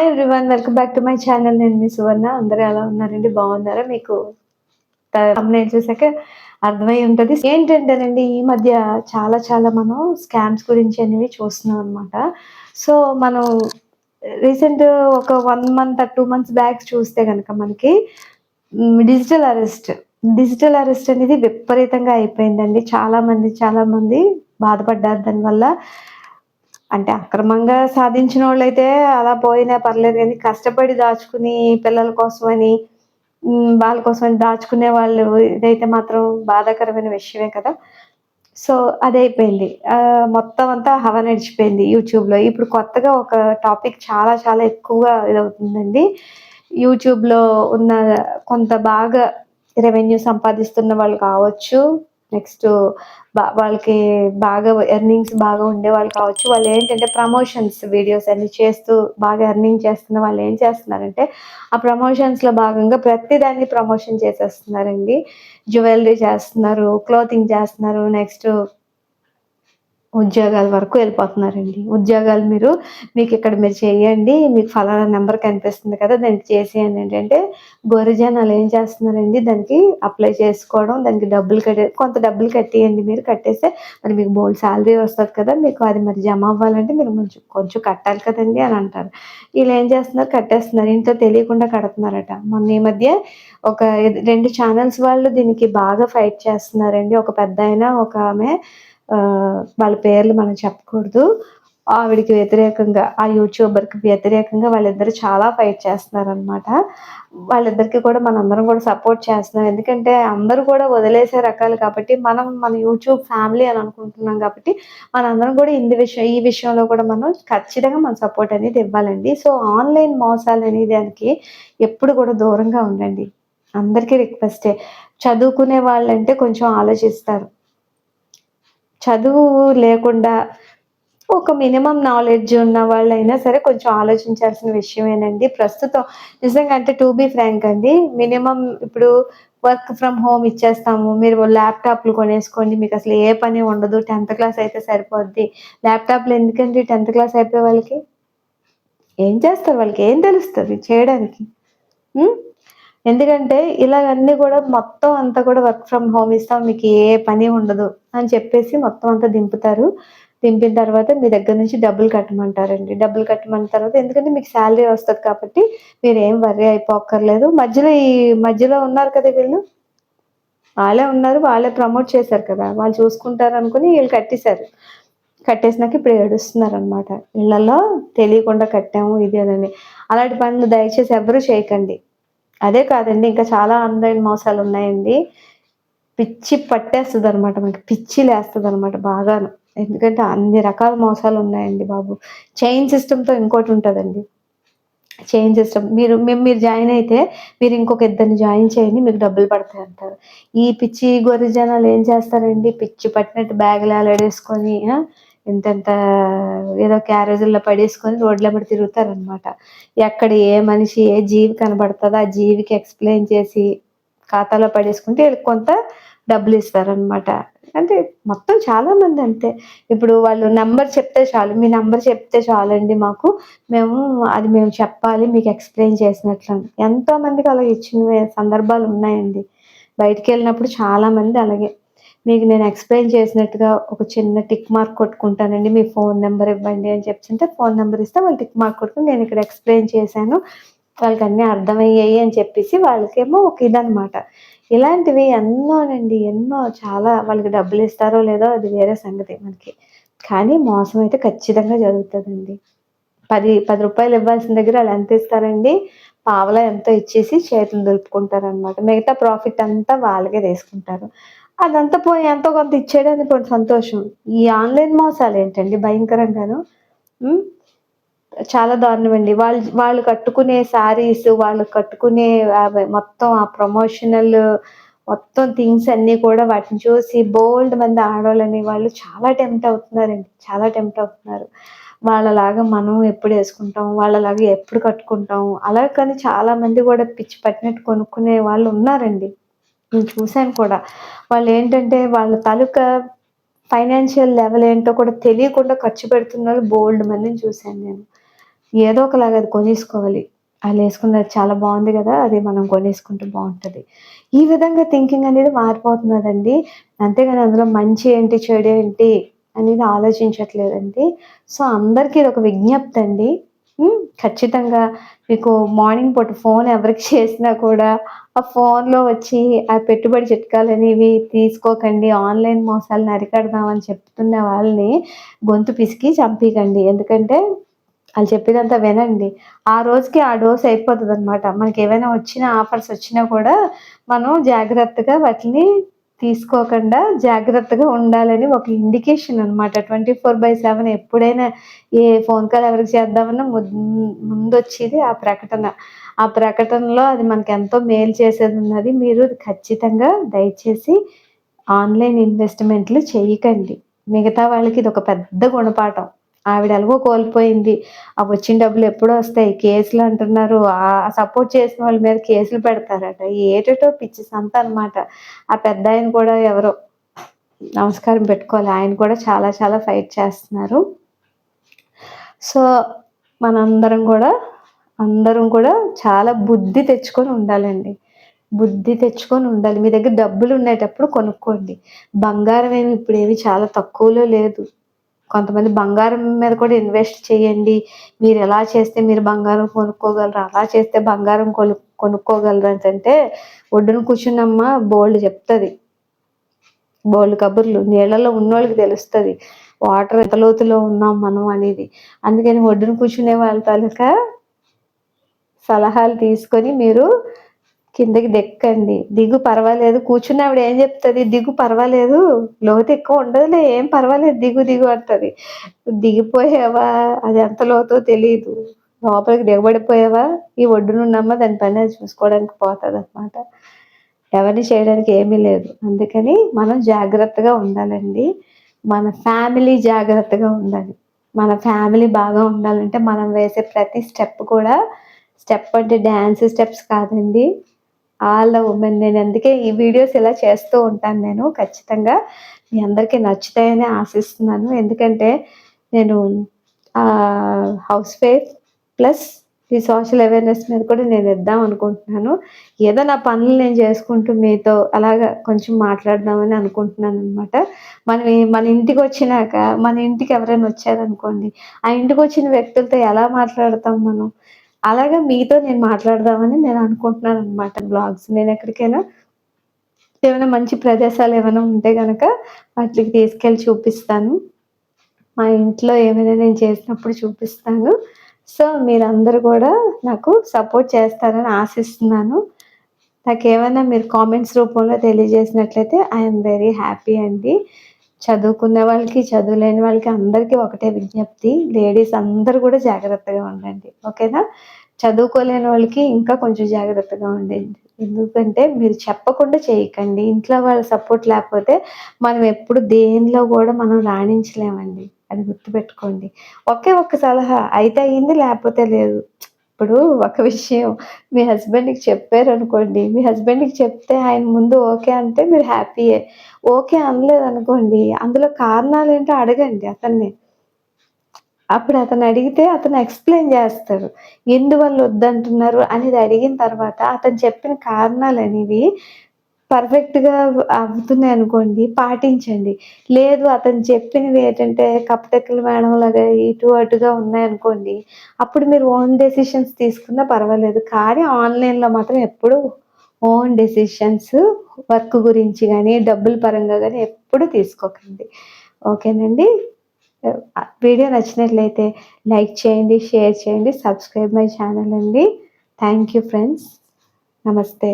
Hi everyone. Welcome back to my channel. నేను మీ సువర్ణ. అందరూ ఎలా ఉన్నారండి? బాగున్నారా? మీకు thumbnail చూసాక అర్థమై ఉంటది. ఏంటంటేనండి, ఈ మధ్య చాలా చాలా మనం స్కామ్స్ గురించి అనేవి చూస్తున్నాం అనమాట. సో, మనం రీసెంట్ ఒక 1 మంత్, 2 మంత్స్ బ్యాక్ చూస్తే గనక మనకి డిజిటల్ అరెస్ట్, డిజిటల్ అరెస్ట్ అనేది విపరీతంగా అయిపోయిందండి. చాలా మంది బాధపడ్డారు దానివల్ల. అంటే అక్రమంగా సాధించినోళ్ళైతే అలా పోయినా పర్లేదు గానీ, కష్టపడి దాచుకుని పిల్లల కోసమని, వాళ్ళ కోసమని దాచుకునే వాళ్ళు ఇదైతే మాత్రం బాధాకరమైన విషయమే కదా! సో, అదయిపోయింది. మొత్తం అంతా హవా నడిచిపోయింది యూట్యూబ్‌లో. ఇప్పుడు కొత్తగా ఒక టాపిక్ చాలా చాలా ఎక్కువగా ఇదవుతుందండి. యూట్యూబ్‌లో ఉన్న కొంత బాగా రెవెన్యూ సంపాదిస్తున్న వాళ్ళు కావచ్చు. నెక్స్టు వాళ్ళకి బాగా ఎర్నింగ్స్ బాగా ఉండేవాళ్ళు కావచ్చు. వాళ్ళేంటంటే ప్రమోషన్స్ వీడియోస్ అన్ని చేస్తూ బాగా ఎర్నింగ్ చేస్తున్న వాళ్ళేం చేస్తున్నారంటే, ఆ ప్రమోషన్స్‌లో భాగంగా ప్రతి దాన్ని ప్రమోషన్ చేసేస్తున్నారండి. జ్యువెల్లరీ చేస్తున్నారు, క్లోతింగ్ చేస్తున్నారు, నెక్స్టు ఉద్యోగాల వరకు వెళ్ళిపోతున్నారండి. ఉద్యోగాలు మీకిక్కడ మీరు చేయండి. మీకు ఫలానా నంబర్ కనిపిస్తుంది కదా! దానికి చేసేయండి అంటే, గొర్రె జనాలు ఏం చేస్తున్నారండి, దానికి అప్లై చేసుకోవడం, దానికి కొంత డబ్బులు కట్టేయండి మీరు. కట్టేస్తే మరి మీకు బోలెడు సాలరీ వస్తది కదా! మీకు అది మరి జమ అవ్వాలంటే మీరు కొంచెం కొంచెం కట్టాలి కదండీ అని అంటారు. ఈళ్ళేం చేస్తున్నారు, కట్టేస్తున్నారు. ఇంట్లో తెలియకుండా కడుతున్నారట. మొన్న ఈ మధ్య ఒక 2 ఛానెల్స్ వాళ్ళు దీనికి బాగా ఫైట్ చేస్తున్నారండి. ఒక పెద్దాయన, ఒక ఆమె, వాళ్ళ పేర్లు మనం చెప్పకూడదు. ఆవిడకి వ్యతిరేకంగా, ఆ యూట్యూబర్‌కి వ్యతిరేకంగా వాళ్ళిద్దరూ చాలా ఫైట్ చేస్తున్నారనమాట. వాళ్ళిద్దరికీ కూడా మనందరం కూడా సపోర్ట్ చేస్తున్నాం. ఎందుకంటే అందరూ కూడా వదిలేసే రకాలు కాబట్టి, మన యూట్యూబ్ ఫ్యామిలీ అని అనుకుంటున్నాం కాబట్టి, మనందరం కూడా ఈ విషయంలో కూడా మనం ఖచ్చితంగా మన సపోర్ట్ అనేది ఇవ్వాలండి. సో, ఆన్‌లైన్ మోసాలనే దానికి ఎప్పుడు కూడా దూరంగా ఉండండి. అందరికీ రిక్వెస్టే. చదువుకునే వాళ్ళంటే కొంచెం ఆలోచిస్తారు. చదువు లేకుండా ఒక మినిమమ్ నాలెడ్జ్ ఉన్న వాళ్ళైనా సరే కొంచెం ఆలోచించాల్సిన విషయమేనండి. ప్రస్తుతం నిజంగా అంటే టు బీ ఫ్రాంక్ అండి. మినిమమ్ ఇప్పుడు వర్క్ ఫ్రమ్ హోమ్ ఇచ్చేస్తాము. మీరు ల్యాప్‌టాప్‌లు కొనేసుకోండి. మీకసలు ఏ పని ఉండదు. 10థ్ క్లాస్ అయితే సరిపోద్ది. ల్యాప్‌టాప్‌లు ఎందుకండి 10థ్ క్లాస్ అయిపోయే వాళ్ళకి? ఏం చేస్తారు? వాళ్ళకి ఏం తెలుస్తది చేయడానికి? హ్మ్. ఎందుకంటే ఇలాగన్నీ గూడా మొత్తం అంతా కూడా వర్క్ ఫ్రమ్ హోమ్ ఇస్తాం. మీకు ఏ పని ఉండదు అని చెప్పేసి మొత్తం అంతా దింపుతారు. దింపిన తర్వాత మీ దగ్గర నుంచి డబ్బులు కట్టమంటారండి. డబ్బులు కట్టమన్న తర్వాత, ఎందుకంటే మీకు సాలరీ వస్తది కాబట్టి మీరేం వర్రీ అయిపోక్కర్లేదు. మధ్యలో ఉన్నారు కదా వీళ్ళు. వాళ్ళే ఉన్నారు. వాళ్ళే ప్రమోట్ చేశారు కదా! వాళ్ళు చూసుకుంటారనుకుని ఈళ్ళు కట్టేశారు. కట్టేసినాక ఇప్పుడు ఏడుస్తున్నారనమాట. ఇళ్ళలో తెలియకుండా కట్టాము ఇది అదని. అలాంటి పనులు దయచేసి ఎవ్వరు చేయకండి. అదే కాదండి, ఇంకా చాలా ఆన్‌లైన్ మోసాలున్నాయండి. పిచ్చి పట్టేస్తదనమాట మనకి. పిచ్చి లేస్తదనమాట బాగాను. ఎందుకంటే అన్ని రకాల మోసాలున్నాయండి బాబు. చైన్ సిస్టమ్‌తో ఇంకోటుంటదండి. Chain system. మీరు జాయిన్ అయితే మీరు ఇంకొక ఇద్దరిని జాయిన్ చేయండి. మీకు డబ్బులు పడతాయంటారు. ఈ పిచ్చి గొర్రె జనాలు ఏం చేస్తారండి, పిచ్చి పట్టినట్టు బ్యాగులు ఏలాడేసుకొని, ఇంతంత ఏదో క్యారేజుల్లో పడేసుకొని రోడ్లెమ్మట తిరుగుతారనమాట. ఎక్కడ ఏ మనిషి, ఏ జీవి కనబడతదో ఆ జీవికి ఎక్స్‌ప్లెయిన్ చేసి ఖాతాలో పడేసుకుంటే ఈళ్ళకి కొంత డబ్బులిస్తారనమాట. అంటే మొత్తం చాలామంది అంతే. ఇప్పుడు వాళ్ళు నంబర్ చెప్తే చాలు. మీ నంబర్ చెప్తే చాలండి మాకు. మేము చెప్పాలి మీకు ఎక్స్‌ప్లెయిన్ చేసినట్లని. ఎంతో మందికి అలా ఇచ్చిన సందర్భాలున్నాయండి. బయటికెళ్ళినప్పుడు చాలామంది అలాగే. మీకు నేను ఎక్స్‌ప్లెయిన్ చేసినట్టుగా ఒక చిన్న టిక్ మార్క్ కొట్టుకుంటానండి. మీ ఫోను నంబర్ ఇవ్వండి అని చెప్తుంటే ఫోను నంబర్ ఇస్తే వాళ్ళు టిక్ మార్క్ కొట్టుకొని నేనిక్కడ ఎక్స్‌ప్లెయిన్ చేశాను. వాళ్ళకన్నీ అర్థమయ్యాయి అని చెప్పేసి వాళ్ళకేమో ఒక ఇదనమాట. ఇలాంటివి ఎన్నోనండి. ఎన్నో చాలా వాళ్ళకి డబ్బులిస్తారో లేదో అది వేరే సంగతి మనకి. కానీ మోసం అయితే ఖచ్చితంగా జరుగుతదండి. రూ. 10 ఇవ్వాల్సిన దగ్గర ఆళ్ళెంత ఇస్తారండి? పావలా ఎంతో ఇచ్చేసి చేతులు దులుపుకుంటారనమాట. మిగతా ప్రాఫిట్ అంతా వాళ్ళకే తీసుకుంటారు. అదంతా పోయి ఎంతో కొంత ఇచ్చేయడానికి పోనీ సంతోషం. ఈ ఆన్‌లైన్ మోసాలేంటండి భయంకరంగాను. హ్మ్. చాలా దారుణమండి. వాళ్ళు కట్టుకునే శారీస్, వాళ్ళు కట్టుకునే మొత్తం ఆ ప్రమోషనల్ మొత్తం థింగ్స్ అన్నీ కూడా వాటిని చూసి బోలెడు మంది ఆడోళ్ళనేవాళ్ళు చాలా టెంప్ట్ అవుతున్నారండి. చాలా టెంప్ట్ అవుతున్నారు. వాళ్ళలాగా మనం ఎప్పుడేసుకుంటాం, వాళ్ళలాగా ఎప్పుడు కట్టుకుంటాం, అలా కానీ చాలామంది గూడా పిచ్చి పట్టినట్టు కొనుక్కునే వాళ్ళున్నారండి. నేను చూసాను కూడా. వాళ్ళేంటంటే వాళ్ళ తాలూకా ఫైనాన్షియల్ లెవెల్ ఏంటో కూడా తెలియకుండా ఖర్చు పెడుతున్నోళ్ళు బోలెడు మందిని చూసాను నేను. ఏదో ఒకలాగా అది కొనేసుకోవాలి. ఆళ్ళు ఏసుకున్నది చాలా బావుంది గదా! అది మనం కొనేసుకుంటే బావుంటది. ఈ విధంగా థింకింగ్ అనేది మారిపోతున్నదండి. అంతేగాని అందులో మంచి ఏంటి, చెడేంటి అనేది ఆలోచించట్లేదండి. సో, అందరికీ ఇదొక విజ్ఞప్తండి. ఖచ్చితంగా మీకు మార్నింగ్ పూట ఫోన్ ఎవరికి చేసినా కూడా, ఆ ఫోన్‌లో వచ్చి ఆ పెట్టుబడి చిట్కాలనేవి తీసుకోకండి. ఆన్‌లైన్ మోసాలను అరికడదామని చెప్తున్న వాళ్ళని గొంతు పిసికి చంపీకండి. ఎందుకంటే ఆళ్ళు చెప్పేదంతా వినండి. ఆ రోజుకి ఆ డోస్ అయిపోతదనమాట. మనకేవైనా వచ్చిన ఆఫర్స్ వచ్చినా కూడా మనం జాగ్రత్తగా వాటిని తీసుకోకుండా జాగ్రత్తగా ఉండాలని ఒక ఇండికేషన్ అనమాట. 24/7 ఎప్పుడైనా ఏ ఫోన్ కాల్ ఎవరికి చేద్దామన్నా ముందొచ్చేది ఆ ప్రకటన. ఆ ప్రకటనలో అది మనకెంతో మేలు చేసేదున్నది. మీరు ఖచ్చితంగా దయచేసి ఆన్‌లైన్ ఇన్వెస్ట్‌మెంట్‌లు చెయ్యకండి. మిగతా వాళ్ళకి ఇదొక పెద్ద గుణపాఠం. ఆవిడ ఎలాగో కోల్పోయింది. ఆ వచ్చిన డబ్బులు ఎప్పుడొస్తాయి? కేసులు అంటున్నారు. సపోర్ట్ చేసిన వాళ్ళ మీద కేసులు పెడతారట. ఏటేటో పిచ్చి సంతనమాట. ఆ పెద్దాయన కూడా ఎవరో నమస్కారం పెట్టుకోవాలి. ఆయన కూడా చాలా చాలా ఫైట్ చేస్తున్నారు. సో, మనందరం గూడా అందరం కూడా చాలా బుద్ధి తెచ్చుకొని ఉండాలండి. బుద్ధి తెచ్చుకొని ఉండాలి. మీ దగ్గర డబ్బులుండేటప్పుడు కొనుక్కోండి. బంగారం ఏమి ఇప్పుడేమి చాలా తక్కువలో లేదు. కొంతమంది బంగారం మీద కూడా ఇన్వెస్ట్ చేయండి. మీరెలా చేస్తే మీరు బంగారం కొనుక్కోగలరు, అలా చేస్తే బంగారం కొనుక్కోగలరు అనేసంటే ఒడ్డున కూర్చున్నమ్మ బోలెడు చెప్తది. బోలెడు కబుర్లు. నీళ్ళలో ఉన్నోళ్ళకి తెలుస్తది. వాటర్ ఎంత లోతులో ఉన్నాం మనం అనేది. అందుకని ఒడ్డున కూర్చునే వాళ్ళ తాలూకా సలహాలు తీసుకొని మీరు కిందకి దెక్కండి. దిగు పర్వాలేదు. కూర్చున్నావిడ ఏం జెప్తది? దిగు పర్వాలేదు. లోతు ఎక్కువ ఉండదులే. ఏం పర్వాలేదు. దిగు దిగు అంటది. దిగిపోయావా? అది ఎంత లోతో తెలీదు. లోపలికి దిగబడిపోయావా? ఈ ఒడ్డునున్నమ్మ దాని పని అది చూసుకోవడానికి పోతదనమాట. ఎవరిని చేయడానికి ఏమీ లేదు. అందుకని మనం జాగ్రత్తగా ఉండాలండి. మన ఫ్యామిలీ జాగ్రత్తగా ఉండాలి. మన ఫ్యామిలీ బాగా ఉండాలంటే మనం వేసే ప్రతి స్టెప్ కూడా స్టెప్ అంటే డాన్స్ స్టెప్స్ కాదండి. ఆల్ ద వుమెన్ నేను అందుకే ఈ వీడియోస్ ఇలా చేస్తూ ఉంటాను నేను. ఖచ్చితంగా మీ అందరికీ నచ్చుతాయని ఆశిస్తున్నాను. ఎందుకంటే నేను హౌస్ వైఫ్ ప్లస్ ఈ సోషల్ అవేర్‌నెస్ మీద కూడా నేను ఇద్దాం అనుకుంటున్నాను. ఏదో నా పనులు నేను చేసుకుంటూ మీతో అలాగా కొంచెం మాట్లాడదామని అనుకుంటున్నాననమాట. మన ఇంటికొచ్చినాక మన ఇంటికి ఎవరైనా వచ్చారనుకోండి, ఆ ఇంటికొచ్చిన వ్యక్తులతో ఎలా మాట్లాడతాం మనం? అలాగా మీతో నేను మాట్లాడదామని నేను అనుకుంటున్నాననమాట వ్లాగ్స్. నేనెక్కడికైనా ఏమైనా మంచి ప్రదేశాలేమైనా ఉంటే గనక వాటిలికి తీసుకెళ్ళి చూపిస్తాను. మా ఇంట్లో ఏమైనా నేను చేసినప్పుడు చూపిస్తాను. సో, మీరందరూ గూడా నాకు సపోర్ట్ చేస్తారని ఆశిస్తున్నాను. నాకేమైనా మీరు కామెంట్స్ రూపంలో తెలియజేసినట్లయితే ఐ యామ్ వెరీ హ్యాపీ అండి. చదువుకునే వాళ్ళకి, చదువులేని వాళ్ళకి అందరికీ ఒకటే విజ్ఞప్తి. లేడీస్ అందరూ గూడా జాగ్రత్తగా ఉండండి. ఓకేనా? చదువుకోలేని వాళ్ళకి ఇంకా కొంచెం జాగ్రత్తగా ఉండండి. ఎందుకంటే మీరు చెప్పకుండా చేయకండి. ఇంట్లో వాళ్ళ సపోర్ట్ లేకపోతే మనం ఎప్పుడు దేనిలో గూడా మనం రాణించలేమండి. అది గుర్తుపెట్టుకోండి. ఒకే ఒక్క సలహా అయితే అయింది లేకపోతే లేదు. ఇప్పుడు ఒక విషయం మీ హస్బెండ్‌కి చెప్పారనుకోండి, మీ హస్బెండ్‌కి చెప్తే ఆయన ముందు ఓకే అంటే మీరు హ్యాపీయే. ఓకే అనలేదనుకోండి, అందులో కారణాలేంటో అడగండి అతన్ని. అప్పుడు అతను అడిగితే అతను ఎక్స్‌ప్లెయిన్ జేస్తారు. ఎందువల్ల వద్దంటున్నారు అనేది అడిగిన తర్వాత అతను చెప్పిన కారణాలనేవి పర్ఫెక్ట్‌గా అవుతున్నాయనుకోండి పాటించండి. లేదు అతను చెప్పినవి ఏంటంటే కప్పటెక్కల మేడంలాగా ఇటు అటుగా ఉన్నాయనుకోండి, అప్పుడు మీరు ఓన్ డెసిషన్స్ తీసుకున్నా పర్వాలేదు. కానీ ఆన్‌లైన్‌లో మాత్రం ఎప్పుడు ఓన్ డెసిషన్స్ వర్క్ గురించి గాని, డబ్బుల పరంగా గాని ఎప్పుడు తీసుకోకండి. ఓకేనండి. వీడియో నచ్చినట్లయితే లైక్ చేయండి, షేర్ చేయండి, సబ్స్క్రైబ్ మై ఛానల్ అండి. Thank you friends. నమస్తే.